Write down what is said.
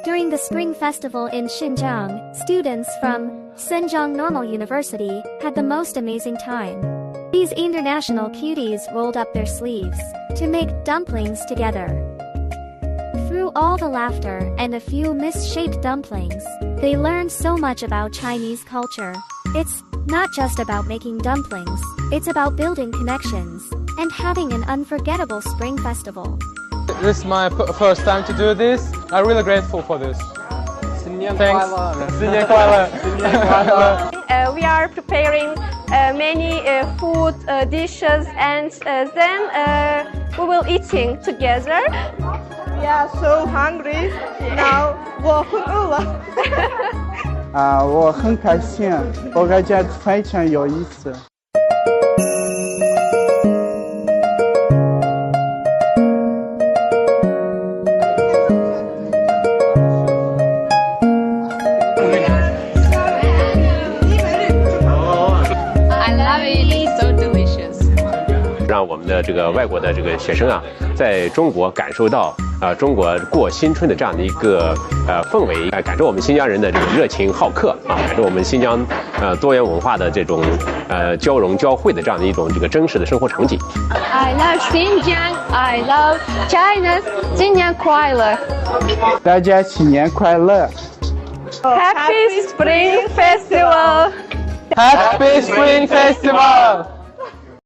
During the Spring Festival in Xinjiang, students from Xinjiang Normal University had the most amazing time. These international cuties rolled up their sleeves to make dumplings together. Through all the laughter and a few misshaped dumplings, they learned so much about Chinese culture. It's not just about making dumplings, it's about building connections and having an unforgettable Spring Festival. This is my first time to do this. I'm really grateful for this. Thanks. We are preparing many food dishes, and then we will eating together. We are so hungry now. 我很饿了。我很开心，我感觉非常有意思。让我们的这个外国的这个学生啊，在中国感受到中国过新春的这样的一个氛围，感受我们新疆人的这种热情好客啊，感受我们新疆多元文化的这种交融交汇的这样的一种这个真实的生活场景。I love Xinjiang. I love China. 新年快乐！大家新年快乐 Happy Spring Festival! Happy Spring Festival!